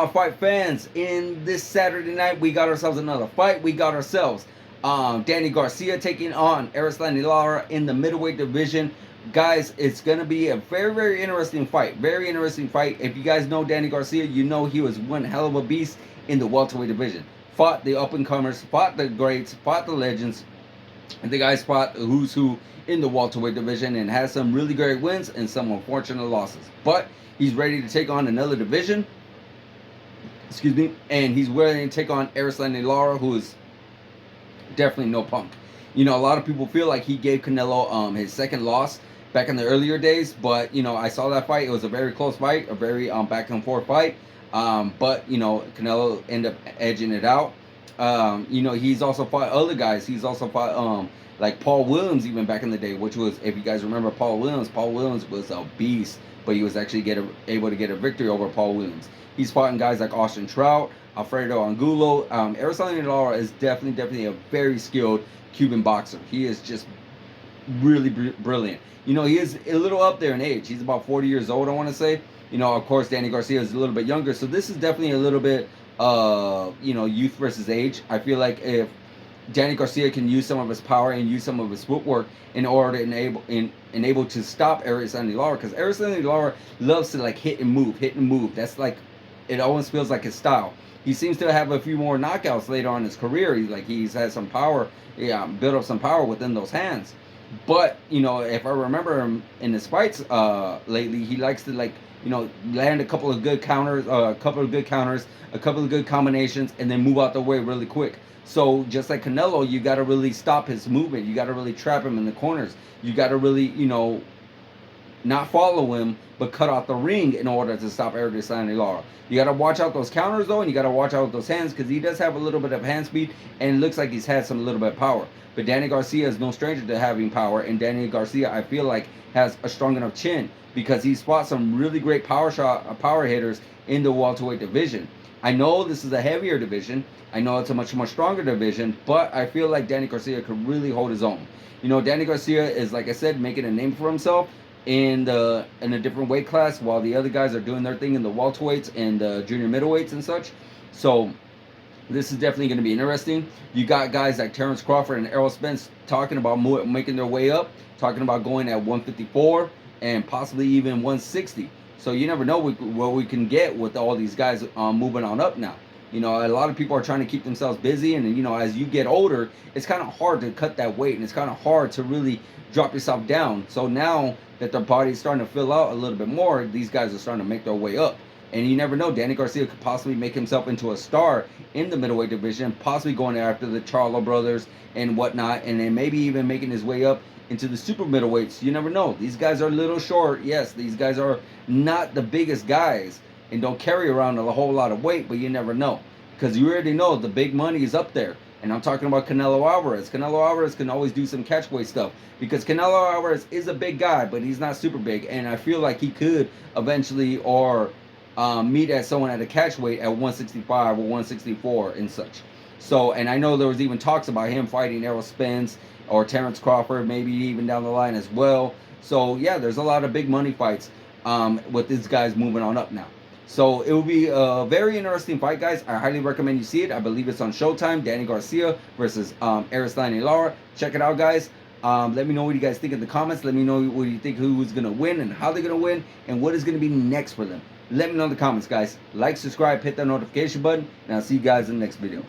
my fight fans? In this Saturday night, we got ourselves another fight. We got ourselves Danny Garcia taking on Erislandy Lara in the middleweight division. Guys, it's going to be a very, very interesting fight. Very interesting fight. If you guys know Danny Garcia, you know he was one hell of a beast in the welterweight division. Fought the up-and-comers, fought the greats, fought the legends. And the guys fought who's who in the welterweight division and has some really great wins and some unfortunate losses. But he's ready to take on another division. Excuse me. And he's ready to take on Erislandy Lara, who is definitely no punk. You know, a lot of people feel like he gave Canelo his second loss back in the earlier days, but you know, I saw that fight. It was a very close fight, a very back and forth fight. But you know, Canelo ended up edging it out. You know, he's also fought other guys. He's also fought like Paul Williams even back in the day, which was, if you guys remember Paul Williams was a beast, but he was actually able to get a victory over Paul Williams. He's fought guys like Austin Trout, Alfredo Angulo. Erislandy Lara is definitely a very skilled Cuban boxer. He is just really brilliant. You know, he is a little up there in age. He's about 40 years old, I want to say. You know, of course, Danny Garcia is a little bit younger, so this is definitely a little bit, you know, youth versus age. I feel like if Danny Garcia can use some of his power and use some of his footwork in order to enable to stop Erislandy Lara, because Erislandy Lara loves to like hit and move. That's like, it always feels like his style. He seems to have a few more knockouts later on in his career. He's had some power, built up some power within those hands. But you know, if I remember him in his fights lately, he likes to land a couple of good counters, a couple of good combinations, and then move out the way really quick. So just like Canelo, you got to really stop his movement. You got to really trap him in the corners. You got to really, you know, not follow him, but cut out the ring in order to stop Erislandy Lara. You got to watch out those counters though, and you got to watch out those hands, because he does have a little bit of hand speed, and it looks like he's had some little bit of power. But Danny Garcia is no stranger to having power, and Danny Garcia, I feel like, has a strong enough chin because he's fought some really great power hitters in the welterweight division. I know this is a heavier division. I know it's a much more stronger division, but I feel like Danny Garcia could really hold his own. You know, Danny Garcia is, like I said, making a name for himself in a different weight class, while the other guys are doing their thing in the welterweights and junior middleweights and such. So this is definitely going to be interesting. You got guys like Terrence Crawford and Errol Spence talking about making their way up, talking about going at 154 and possibly even 160. So you never know what we can get with all these guys moving on up now. You know, a lot of people are trying to keep themselves busy, and you know, as you get older, it's kind of hard to cut that weight, and it's kind of hard to really drop yourself down. So now that their body's starting to fill out a little bit more, these guys are starting to make their way up. And you never know, Danny Garcia could possibly make himself into a star in the middleweight division, possibly going after the Charlo brothers and whatnot, and then maybe even making his way up into the super middleweights. You never know. These guys are a little short. Yes, these guys are not the biggest guys and don't carry around a whole lot of weight, but you never know, because you already know the big money is up there. And I'm talking about Canelo Alvarez. Canelo Alvarez can always do some catchweight stuff, because Canelo Alvarez is a big guy, but he's not super big. And I feel like he could eventually meet at someone at a catchweight at 165 or 164 and such. So, and I know there was even talks about him fighting Errol Spence or Terrence Crawford, maybe even down the line as well. So yeah, there's a lot of big money fights with these guys moving on up now. So it will be a very interesting fight, guys. I highly recommend you see it. I believe it's on Showtime. Danny Garcia versus Erislandy Lara. Check it out, guys. Let me know what you guys think in the comments. Let me know what you think, who's going to win and how they're going to win and what is going to be next for them. Let me know in the comments, guys. Like, subscribe, hit that notification button, and I'll see you guys in the next video.